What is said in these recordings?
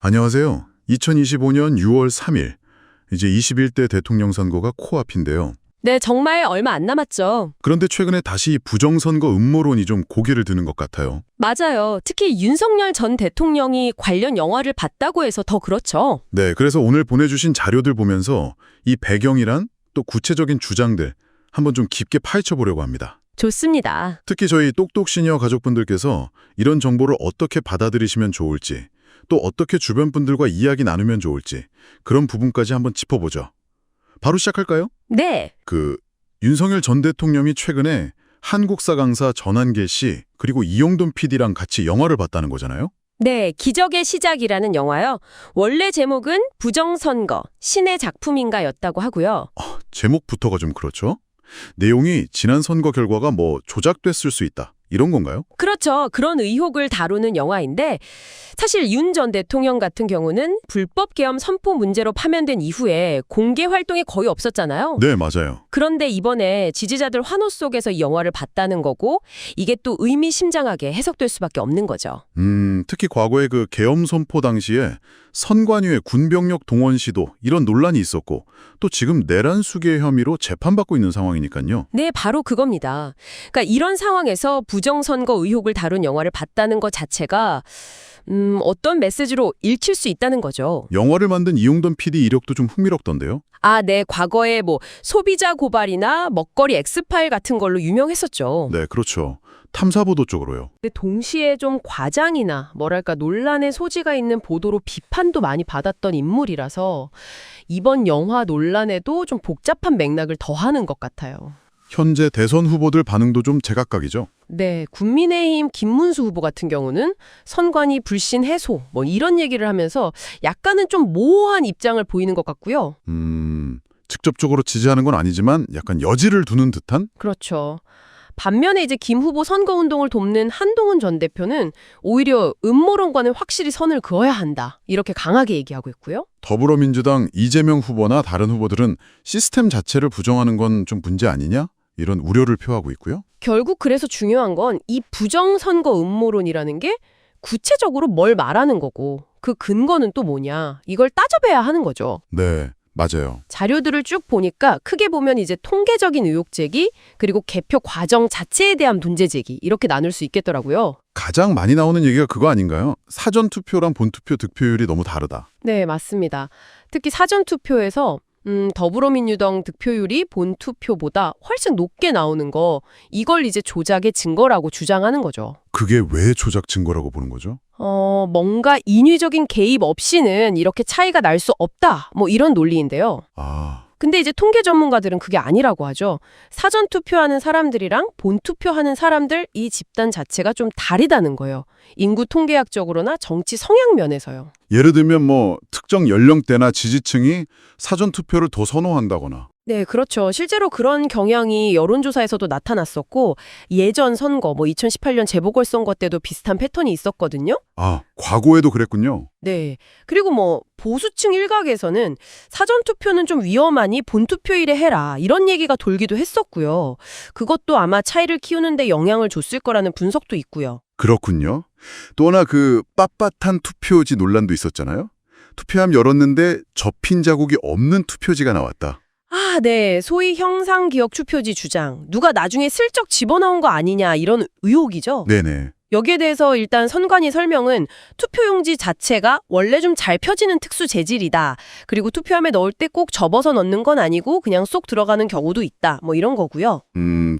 안녕하세요. 2025년 6월 3일, 이제 21대 대통령 선거가 코앞인데요. 네, 정말 얼마 안 남았죠. 그런데 최근에 다시 부정선거 음모론이 좀 고개를 드는 것 같아요. 맞아요. 특히 윤석열 전 대통령이 관련 영화를 봤다고 해서 더 그렇죠. 네, 그래서 오늘 보내주신 자료들 보면서 이 배경이란 또 구체적인 주장들 한번 좀 깊게 파헤쳐보려고 합니다. 좋습니다. 특히 저희 똑똑 시니어 가족분들께서 이런 정보를 어떻게 받아들이시면 좋을지, 또 어떻게 주변 분들과 이야기 나누면 좋을지 그런 부분까지 한번 짚어보죠. 바로 시작할까요? 네. 윤석열 전 대통령이 최근에 한국사 강사 전한계 씨 그리고 이용돈 PD랑 같이 영화를 봤다는 거잖아요? 네, 기적의 시작이라는 영화요. 원래 제목은 부정선거, 신의 작품인가였다고 하고요. 제목부터가 좀 그렇죠? 내용이 지난 선거 결과가 조작됐을 수 있다, 이런 건가요? 그렇죠. 그런 의혹을 다루는 영화인데 사실 윤 전 대통령 같은 경우는 불법 계엄 선포 문제로 파면된 이후에 공개 활동이 거의 없었잖아요. 네, 맞아요. 그런데 이번에 지지자들 환호 속에서 이 영화를 봤다는 거고 이게 또 의미심장하게 해석될 수밖에 없는 거죠. 특히 과거에 그 계엄 선포 당시에 선관위의 군병력 동원 시도 이런 논란이 있었고 또 지금 내란 수괴 혐의로 재판받고 있는 상황이니까요. 네, 바로 그겁니다. 그러니까 이런 상황에서 부정선거 의혹을 다룬 영화를 봤다는 것 자체가 어떤 메시지로 읽힐 수 있다는 거죠. 영화를 만든 이용돈 PD 이력도 좀 흥미롭던데요. 아, 네, 과거에 소비자 고발이나 먹거리 엑스파일 같은 걸로 유명했었죠. 네, 그렇죠. 탐사보도 쪽으로요. 근데 동시에 좀 과장이나 논란의 소지가 있는 보도로 비판도 많이 받았던 인물이라서 이번 영화 논란에도 좀 복잡한 맥락을 더하는 것 같아요. 현재 대선 후보들 반응도 좀 제각각이죠. 네, 국민의힘 김문수 후보 같은 경우는 선관위 불신 해소 이런 얘기를 하면서 약간은 좀 모호한 입장을 보이는 것 같고요. 직접적으로 지지하는 건 아니지만 약간 여지를 두는 듯한? 그렇죠. 반면에 이제 김 후보 선거운동을 돕는 한동훈 전 대표는 오히려 음모론과는 확실히 선을 그어야 한다, 이렇게 강하게 얘기하고 있고요. 더불어민주당 이재명 후보나 다른 후보들은 시스템 자체를 부정하는 건 좀 문제 아니냐? 이런 우려를 표하고 있고요. 결국 그래서 중요한 건 이 부정선거 음모론이라는 게 구체적으로 뭘 말하는 거고 그 근거는 또 뭐냐, 이걸 따져봐야 하는 거죠. 네, 맞아요. 자료들을 쭉 보니까 크게 보면 이제 통계적인 의혹 제기, 그리고 개표 과정 자체에 대한 문제 제기, 이렇게 나눌 수 있겠더라고요. 가장 많이 나오는 얘기가 그거 아닌가요? 사전투표랑 본투표 득표율이 너무 다르다. 네, 맞습니다. 특히 사전투표에서 더불어민주당 득표율이 본투표보다 훨씬 높게 나오는 거, 이걸 이제 조작의 증거라고 주장하는 거죠. 그게 왜 조작 증거라고 보는 거죠? 뭔가 인위적인 개입 없이는 이렇게 차이가 날 수 없다, 이런 논리인데요. 근데 이제 통계 전문가들은 그게 아니라고 하죠. 사전 투표하는 사람들이랑 본 투표하는 사람들, 이 집단 자체가 좀 다르다는 거예요. 인구 통계학적으로나 정치 성향 면에서요. 예를 들면 특정 연령대나 지지층이 사전투표를 더 선호한다거나. 네, 그렇죠. 실제로 그런 경향이 여론조사에서도 나타났었고 예전 선거, 2018년 재보궐선거 때도 비슷한 패턴이 있었거든요. 과거에도 그랬군요. 네. 그리고 보수층 일각에서는 사전투표는 좀 위험하니 본투표일에 해라, 이런 얘기가 돌기도 했었고요. 그것도 아마 차이를 키우는 데 영향을 줬을 거라는 분석도 있고요. 그렇군요. 또 하나 빳빳한 투표지 논란도 있었잖아요. 투표함 열었는데 접힌 자국이 없는 투표지가 나왔다. 네. 소위 형상기억 투표지 주장. 누가 나중에 슬쩍 집어넣은 거 아니냐, 이런 의혹이죠. 네네. 여기에 대해서 일단 선관위 설명은 투표용지 자체가 원래 좀 잘 펴지는 특수 재질이다. 그리고 투표함에 넣을 때 꼭 접어서 넣는 건 아니고 그냥 쏙 들어가는 경우도 있다, 이런 거고요.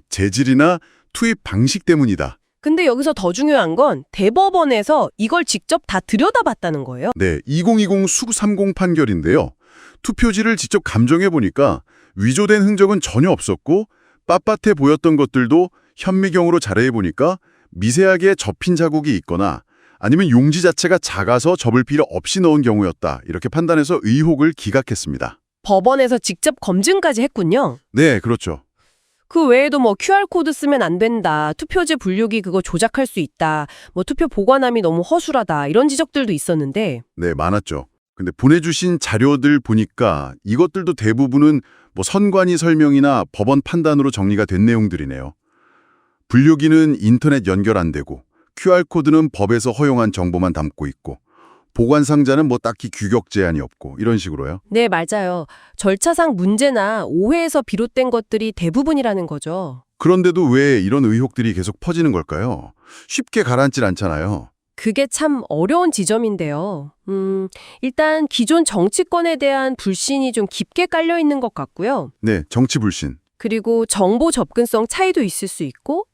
재질이나 투입 방식 때문이다. 근데 여기서 더 중요한 건 대법원에서 이걸 직접 다 들여다봤다는 거예요. 네, 2020 수30 판결인데요. 투표지를 직접 감정해보니까 위조된 흔적은 전혀 없었고 빳빳해 보였던 것들도 현미경으로 자세히보니까 미세하게 접힌 자국이 있거나 아니면 용지 자체가 작아서 접을 필요 없이 넣은 경우였다, 이렇게 판단해서 의혹을 기각했습니다. 법원에서 직접 검증까지 했군요. 네, 그렇죠. 그 외에도 QR코드 쓰면 안 된다, 투표지 분류기 그거 조작할 수 있다, 투표 보관함이 너무 허술하다, 이런 지적들도 있었는데. 네, 많았죠. 근데 보내주신 자료들 보니까 이것들도 대부분은 선관위 설명이나 법원 판단으로 정리가 된 내용들이네요. 분류기는 인터넷 연결 안 되고 QR코드는 법에서 허용한 정보만 담고 있고 보관 상자는 뭐 딱히 규격 제한이 없고 이런 식으로요. 네, 맞아요. 절차상 문제나 오해에서 비롯된 것들이 대부분이라는 거죠. 그런데도 왜 이런 의혹들이 계속 퍼지는 걸까요? 쉽게 가라앉질 않잖아요. 그게 참 어려운 지점인데요. 일단 기존 정치권에 대한 불신이 좀 깊게 깔려 있는 것 같고요. 네, 정치 불신. 그리고 정보 접근성 차이도 있을 수 있고,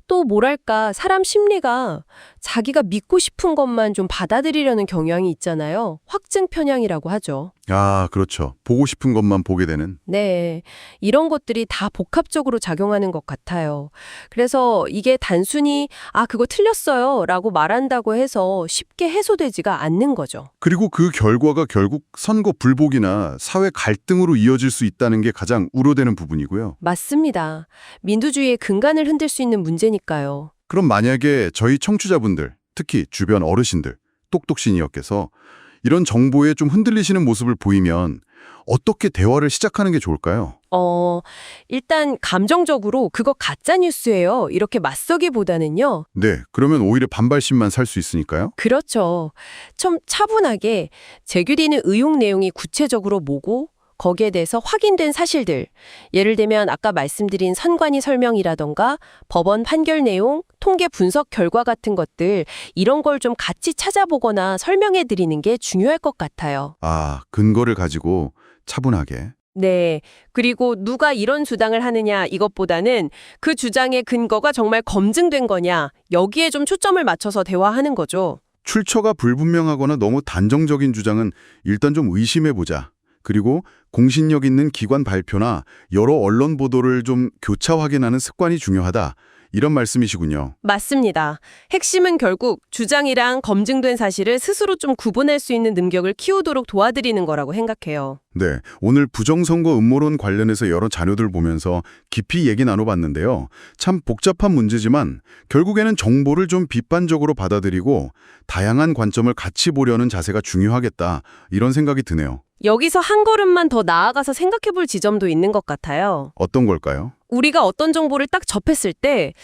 또 뭐랄까, 사람 심리가 자기가 믿고 싶은 것만 좀 받아들이려는 경향이 있잖아요. 확증 편향이라고 하죠. 아, 그렇죠. 보고 싶은 것만 보게 되는. 네, 이런 것들이 다 복합적으로 작용하는 것 같아요. 그래서 이게 단순히 그거 틀렸어요 라고 말한다고 해서 쉽게 해소되지가 않는 거죠. 그리고 그 결과가 결국 선거 불복이나 사회 갈등으로 이어질 수 있다는 게 가장 우려되는 부분이고요. 맞습니다. 민주주의의 근간을 흔들 수 있는 문제니까요. 그럼 만약에 저희 청취자분들, 특히 주변 어르신들, 똑똑신이어께서 이런 정보에 좀 흔들리시는 모습을 보이면 어떻게 대화를 시작하는 게 좋을까요? 일단 감정적으로 그거 가짜 뉴스예요. 이렇게 맞서기보다는요. 네, 그러면 오히려 반발심만 살 수 있으니까요. 그렇죠. 좀 차분하게 재규리는 의혹 내용이 구체적으로 뭐고 거기에 대해서 확인된 사실들, 예를 들면 아까 말씀드린 선관위 설명이라던가 법원 판결 내용, 통계 분석 결과 같은 것들, 이런 걸 좀 같이 찾아보거나 설명해 드리는 게 중요할 것 같아요. 아, 근거를 가지고 차분하게. 네. 그리고 누가 이런 주장을 하느냐 이것보다는 그 주장의 근거가 정말 검증된 거냐, 여기에 좀 초점을 맞춰서 대화하는 거죠. 출처가 불분명하거나 너무 단정적인 주장은 일단 좀 의심해보자. 그리고 공신력 있는 기관 발표나 여러 언론 보도를 좀 교차 확인하는 습관이 중요하다. 이런 말씀이시군요. 맞습니다. 핵심은 결국 주장이랑 검증된 사실을 스스로 좀 구분할 수 있는 능력을 키우도록 도와드리는 거라고 생각해요. 네, 오늘 부정선거 음모론 관련해서 여러 자료들 보면서 깊이 얘기 나눠봤는데요. 참 복잡한 문제지만 결국에는 정보를 좀 비판적으로 받아들이고 다양한 관점을 같이 보려는 자세가 중요하겠다. 이런 생각이 드네요. 여기서 한 걸음만 더 나아가서 생각해 볼 지점도 있는 것 같아요. 어떤 걸까요? 우리가 어떤 정보를 딱 접했을 때,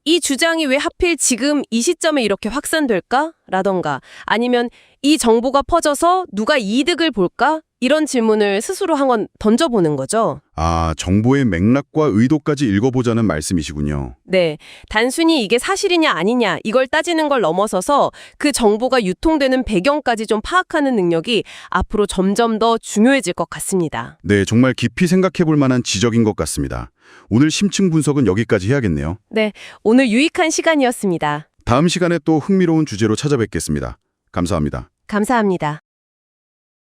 이 주장이 왜 하필 지금 이 시점에 이렇게 확산될까? 라던가, 아니면 이 정보가 퍼져서 누가 이득을 볼까? 이런 질문을 스스로 한번 던져보는 거죠. 아, 정보의 맥락과 의도까지 읽어보자는 말씀이시군요. 네, 단순히 이게 사실이냐 아니냐 이걸 따지는 걸 넘어서서 그 정보가 유통되는 배경까지 좀 파악하는 능력이 앞으로 점점 더 중요해질 것 같습니다. 네, 정말 깊이 생각해볼 만한 지적인 것 같습니다. 오늘 심층 분석은 여기까지 해야겠네요. 네, 오늘 유익한 시간이었습니다. 다음 시간에 또 흥미로운 주제로 찾아뵙겠습니다. 감사합니다. 감사합니다.